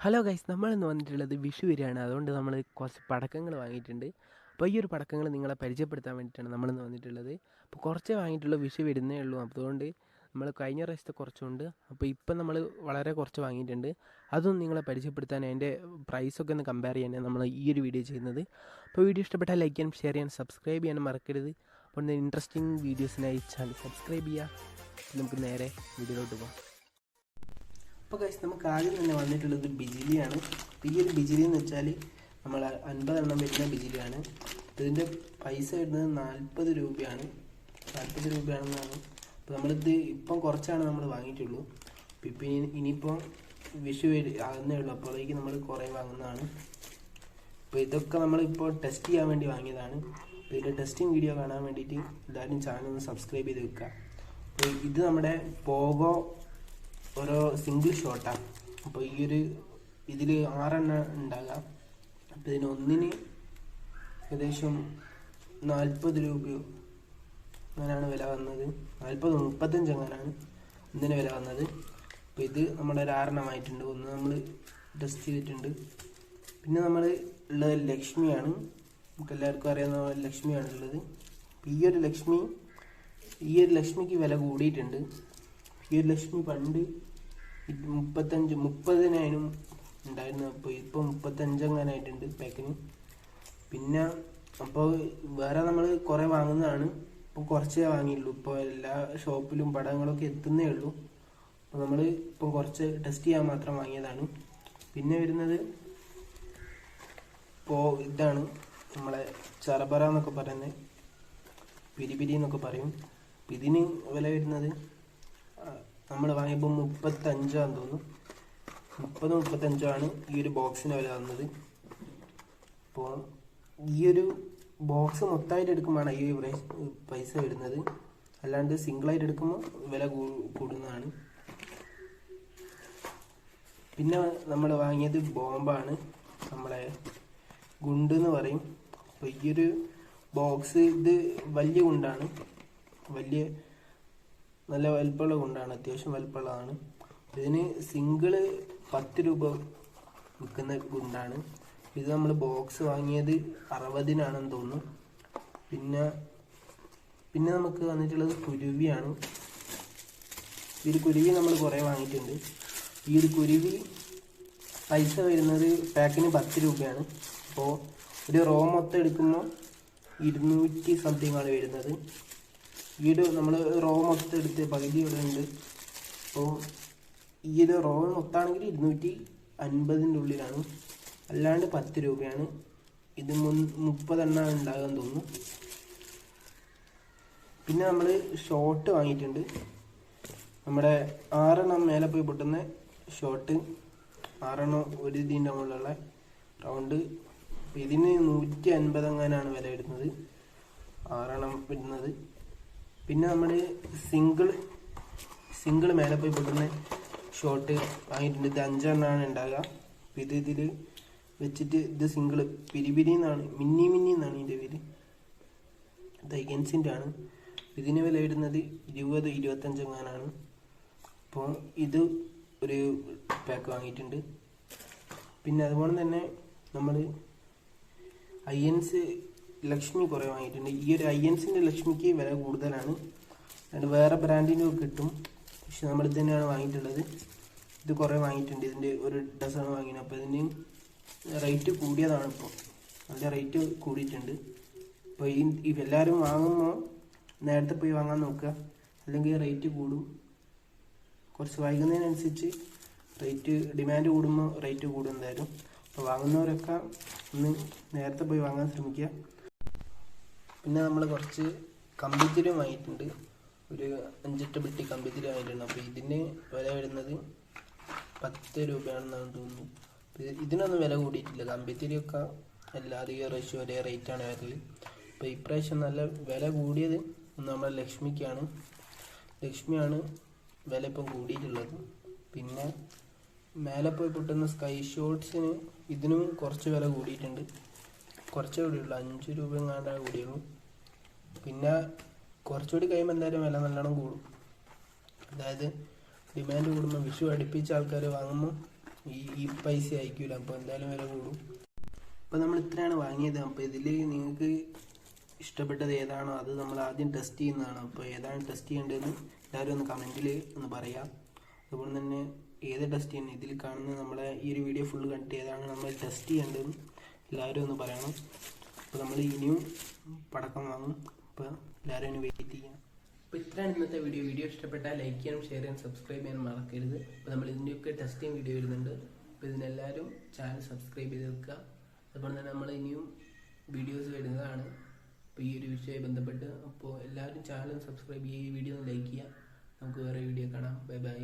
Hello guys, നമ്മളിന്ന് വന്നിട്ടുള്ളത് വിഷു വരികയാണ്. അതുകൊണ്ട് നമ്മൾ കുറച്ച് പടക്കങ്ങൾ വാങ്ങിയിട്ടുണ്ട്. അപ്പോൾ ഈ ഒരു പടക്കങ്ങൾ നിങ്ങളെ പരിചയപ്പെടുത്താൻ വേണ്ടിയിട്ടാണ് നമ്മളിന്ന് വന്നിട്ടുള്ളത്. അപ്പോൾ കുറച്ചേ വാങ്ങിയിട്ടുള്ളൂ, വിഷു വരുന്നേ ഉള്ളൂ. അതുകൊണ്ട് നമ്മൾ കഴിഞ്ഞ പ്രാവശ്യത്തെ കുറച്ചുണ്ട്. അപ്പോൾ ഇപ്പം നമ്മൾ വളരെ കുറച്ച് വാങ്ങിയിട്ടുണ്ട്. അതും നിങ്ങളെ പരിചയപ്പെടുത്താൻ അതിൻ്റെ പ്രൈസൊക്കെ ഒന്ന് കമ്പയർ ചെയ്യാനാണ് നമ്മൾ ഈ ഒരു വീഡിയോ ചെയ്യുന്നത്. അപ്പോൾ വീഡിയോ ഇഷ്ടപ്പെട്ടാൽ ലൈക്ക് ചെയ്യാനും ഷെയർ ചെയ്യാനും സബ്സ്ക്രൈബ് ചെയ്യാനും മറക്കരുത്. അപ്പോൾ ഇൻട്രസ്റ്റിംഗ് വീഡിയോസിനായി ചാനൽ സബ്സ്ക്രൈബ് ചെയ്യുക. നമുക്ക് നേരെ വീഡിയോയിലോട്ട് പോകാം. അപ്പോൾ ഗൈസ്, നമുക്ക് ആദ്യം തന്നെ വന്നിട്ടുള്ളത് ബിജിലിയാണ്. ഈ ഒരു ബിജിലി എന്ന് വെച്ചാൽ നമ്മൾ 50 എണ്ണം വരുന്ന ബിജിലിയാണ്. ഇതിൻ്റെ പൈസ വരുന്നത് 40 രൂപയാണ്. 40 രൂപയാണെന്നാണ്. അപ്പോൾ നമ്മളിത് ഇപ്പം കുറച്ചാണ് നമ്മൾ വാങ്ങിയിട്ടുള്ളൂ. ഇപ്പം ഇനിയിപ്പോൾ വിഷു ആകുന്നേ ഉള്ളൂ. അപ്പോഴേക്ക് നമ്മൾ കുറേ വാങ്ങുന്നതാണ്. അപ്പോൾ ഇതൊക്കെ നമ്മളിപ്പോൾ ടെസ്റ്റ് ചെയ്യാൻ വേണ്ടി വാങ്ങിയതാണ്. അപ്പോൾ ഇതിൻ്റെ ടെസ്റ്റിംഗ് വീഡിയോ കാണാൻ വേണ്ടിയിട്ട് എല്ലാവരും ചാനൽ ഒന്ന് സബ്സ്ക്രൈബ് ചെയ്ത് വെക്കുക. അപ്പോൾ ഇത് നമ്മുടെ പോഗോ ഓരോ സിംഗിൾ ഷോട്ടാണ്. അപ്പോൾ ഈ ഒരു ഇതിൽ 6 എണ്ണം ഉണ്ടാകാം. അപ്പോൾ ഇതിന് ഒന്നിന് ഏകദേശം 40 രൂപയോ അങ്ങനെയാണ് വില വന്നത്. 35 അങ്ങനെയാണ് ഒന്നിന് വില വന്നത്. അപ്പോൾ ഇത് നമ്മുടെ ഒരു 6 എണ്ണമായിട്ടുണ്ട്. ഒന്ന് നമ്മൾ ടെസ്റ്റ് ചെയ്തിട്ടുണ്ട്. പിന്നെ നമ്മൾ ഉള്ളത് ലക്ഷ്മിയാണ്. നമുക്ക് എല്ലാവർക്കും അറിയാവുന്ന ലക്ഷ്മിയാണ് ഉള്ളത്. ഈ ഒരു ലക്ഷ്മിക്ക് വില കൂടിയിട്ടുണ്ട്. ഈ ഒരു ലക്ഷ്മി പണ്ട് 30-30 ഉണ്ടായിരുന്നു. അപ്പോൾ ഇപ്പോൾ 35 അങ്ങനായിട്ടുണ്ട് പാക്കിന്. പിന്നെ അപ്പോൾ വേറെ നമ്മൾ കുറേ വാങ്ങുന്നതാണ്. ഇപ്പോൾ കുറച്ചേ വാങ്ങിയുള്ളൂ. ഇപ്പോൾ എല്ലാ ഷോപ്പിലും പടങ്ങളൊക്കെ എത്തുന്നേ ഉള്ളൂ. അപ്പോൾ നമ്മൾ ഇപ്പം കുറച്ച് ടെസ്റ്റ് ചെയ്യാൻ മാത്രം വാങ്ങിയതാണ്. പിന്നെ വരുന്നത് ഇപ്പോൾ ഇതാണ് നമ്മളെ ചറബറ എന്നൊക്കെ പറയുന്നത്, പിരി എന്നൊക്കെ പറയും. അപ്പം ഇതിന് വില വരുന്നത് നമ്മൾ വാങ്ങിയപ്പോൾ 35 തോന്നുന്നു. 30-35 ഈ ഒരു ബോക്സിന് വില വന്നത്. അപ്പോൾ ഈ ഒരു ബോക്സ് മൊത്തമായിട്ട് എടുക്കുമ്പോഴാണ് ഈ പൈസ വരുന്നത്. അല്ലാണ്ട് സിംഗിളായിട്ട് എടുക്കുമ്പോൾ വില കൂടുന്നതാണ്. പിന്നെ നമ്മൾ വാങ്ങിയത് ബോംബാണ്, നമ്മളെ ഗുണ്ട് എന്ന് പറയും. അപ്പോൾ ഈ ഒരു ബോക്സ് ഇത് വലിയ ഗുണ്ടാണ്, നല്ല വലിപ്പമുള്ള ഗുണ്ടാണ്, അത്യാവശ്യം വലിപ്പമുള്ളതാണ്. ഇതിന് സിംഗിള് 10 രൂപ വിൽക്കുന്ന ഗുണ്ടാണ്. ഇത് നമ്മൾ ബോക്സ് വാങ്ങിയത് 60-നാണെന്ന് തോന്നുന്നു. പിന്നെ നമുക്ക് വന്നിട്ടുള്ളത് കുരുവിയാണ്. ഈ ഒരു കുരുവി നമ്മൾ കുറേ വാങ്ങിയിട്ടുണ്ട്. ഈ ഒരു കുരുവി പൈസ വരുന്നത് പാക്കിന് 10 രൂപയാണ്. അപ്പോൾ ഒരു റോ മൊത്തം എടുക്കുമ്പോൾ 200 സംതിങ് ആണ് വരുന്നത്. ഈട് നമ്മൾ റോ മൊത്തം എടുത്ത് പകുതി ഇവിടെ ഉണ്ട്. അപ്പോൾ ഈ ഒരു റോ മൊത്തമാണെങ്കിൽ 250-ൻ്റെ ഉള്ളിലാണ്. അല്ലാണ്ട് 10 രൂപയാണ്. ഇത് 30 എണ്ണം ഉണ്ടാകാൻ തോന്നുന്നു. പിന്നെ നമ്മൾ ഷോട്ട് വാങ്ങിയിട്ടുണ്ട്. നമ്മുടെ 6 എണ്ണം മേലെ പോയി പൊട്ടുന്ന ഷോട്ട്, 6 എണ്ണം ഒരു ഇതിൻ്റെ മുകളിലുള്ള റൗണ്ട്. ഇതിന് 150 അങ്ങനെയാണ് വില വരുന്നത്, 6 എണ്ണം വരുന്നത്. പിന്നെ നമ്മൾ സിംഗിൾ മേലെ പോയി പൊട്ടുന്ന ഷോട്ട് വാങ്ങിയിട്ടുണ്ട്. ഇത് 5 എണ്ണമാണ് ഉണ്ടാകുക. അപ്പോൾ ഇതിൽ വെച്ചിട്ട് ഇത് സിംഗിൾ പിരി എന്നാണ്, മിന്നി എന്നാണ് ഇതിൻ്റെ പേര്. ഇത് ഐഗൻസിൻ്റെ ആണ്. ഇതിന് വില വരുന്നത് 20-25 അങ്ങനാണ്. അപ്പോൾ ഇത് ഒരു പാക്ക് വാങ്ങിയിട്ടുണ്ട്. പിന്നെ അതുപോലെ തന്നെ നമ്മൾ അയ്യൻസ് ലക്ഷ്മി കുറേ വാങ്ങിയിട്ടുണ്ട്. ഈ ഒരു അയ്യൻസിൻ്റെ ലക്ഷ്മിക്ക് വില കൂടുതലാണ്. അതുകൊണ്ട് വേറെ ബ്രാൻഡിനും കിട്ടും, പക്ഷെ നമ്മൾ ഇത് തന്നെയാണ് വാങ്ങിയിട്ടുള്ളത്. ഇത് കുറേ വാങ്ങിയിട്ടുണ്ട്. ഇതിൻ്റെ ഒരു ഡസൺ വാങ്ങിയത്. അപ്പോൾ ഇതിന് റേറ്റ് കൂടിയതാണ്. ഇപ്പോൾ നല്ല റേറ്റ് കൂടിയിട്ടുണ്ട്. അപ്പോൾ എല്ലാവരും വാങ്ങുമ്പോൾ നേരത്തെ പോയി വാങ്ങാൻ നോക്കുക, അല്ലെങ്കിൽ റേറ്റ് കൂടും. കുറച്ച് വൈകുന്നതിനനുസരിച്ച് ഡിമാൻഡ് കൂടുമ്പോൾ റേറ്റ് കൂടും എന്തായാലും. അപ്പോൾ വാങ്ങുന്നവരൊക്കെ ഒന്ന് നേരത്തെ പോയി വാങ്ങാൻ ശ്രമിക്കുക. പിന്നെ നമ്മൾ കുറച്ച് കമ്പിത്തിരി വാങ്ങിയിട്ടുണ്ട്. ഒരു 5-8 പെട്ടി കമ്പിത്തിരി വാങ്ങിയിട്ടുണ്ട്. അപ്പോൾ ഇതിന് വില വരുന്നത് 10 രൂപയാണെന്നാണ് തോന്നുന്നു. ഇതിനൊന്നും വില കൂടിയിട്ടില്ല. കമ്പിത്തിരിയൊക്കെ അധികം റേഷ്യോ ഒരേ റേറ്റാണ് വരല്. അപ്പോൾ ഇപ്രാവശ്യം നല്ല വില കൂടിയത് നമ്മുടെ ലക്ഷ്മിയാണ് വില ഇപ്പം കൂടിയിട്ടുള്ളത്. പിന്നെ മേലെ പോയി പൊട്ടുന്ന സ്കൈ ഷോട്ട്സിന് ഇതിനും കുറച്ച് വില കൂടിയിട്ടുണ്ട്. കുറച്ചേ കൂടിയുള്ളൂ, 5 രൂപ എങ്ങാണ്ടാണ് കൂടിയുള്ളൂ. പിന്നെ കുറച്ചുകൂടി കഴിയുമ്പോൾ എന്തായാലും വില നല്ലോണം കൂടും. അതായത് ഡിമാൻഡ് കൂടുമ്പോൾ വിഷു അടുപ്പിച്ച ആൾക്കാർ വാങ്ങുമ്പോൾ ഈ പൈസ അയക്കൂല, അപ്പോൾ എന്തായാലും വില കൂടും. അപ്പോൾ നമ്മൾ ഇത്രയാണ് വാങ്ങിയത്. അപ്പോൾ ഇതിൽ നിങ്ങൾക്ക് ഇഷ്ടപ്പെട്ടത് ഏതാണോ അത് നമ്മൾ ആദ്യം ടെസ്റ്റ് ചെയ്യുന്നതാണ്. അപ്പോൾ ഏതാണ് ടെസ്റ്റ് ചെയ്യേണ്ടതെന്ന് എല്ലാവരും ഒന്ന് കമൻറ്റിൽ ഒന്ന് പറയാം. അതുപോലെ തന്നെ ഏത് ടെസ്റ്റ് ചെയ്യുന്നത്, ഇതിൽ കാണുന്ന നമ്മളെ ഈ ഒരു വീഡിയോ ഫുള്ള് കണ്ടിട്ട് ഏതാണ് നമ്മൾ ടെസ്റ്റ് ചെയ്യേണ്ടതെന്ന് എല്ലാവരും ഒന്ന് പറയണം. അപ്പോൾ നമ്മൾ ഇനിയും പടക്കം വാങ്ങും. അപ്പോൾ എല്ലാവരും ഒന്ന് വെയിറ്റ് ചെയ്യാം. അപ്പോൾ ഇത്രയാണ് ഇന്നത്തെ വീഡിയോ ഇഷ്ടപ്പെട്ടാൽ ലൈക്ക് ചെയ്യാനും ഷെയർ ചെയ്യാനും സബ്സ്ക്രൈബ് ചെയ്യാനും മറക്കരുത്. അപ്പോൾ നമ്മൾ ഇതിൻ്റെയൊക്കെ ടെസ്റ്റിംഗ് വീഡിയോ വരുന്നുണ്ട്. അപ്പോൾ ഇതിനെല്ലാവരും ചാനൽ സബ്സ്ക്രൈബ് ചെയ്ത് വെക്കുക. അതുപോലെ തന്നെ നമ്മൾ ഇനിയും വീഡിയോസ് വരുന്നതാണ് അപ്പോൾ ഈ ഒരു വിഷയവുമായി ബന്ധപ്പെട്ട്. അപ്പോൾ എല്ലാവരും ചാനൽ സബ്സ്ക്രൈബ് ചെയ്യുക, ഈ വീഡിയോ ഒന്ന് ലൈക്ക് ചെയ്യുക. നമുക്ക് വേറെ വീഡിയോ കാണാം. Bye bye.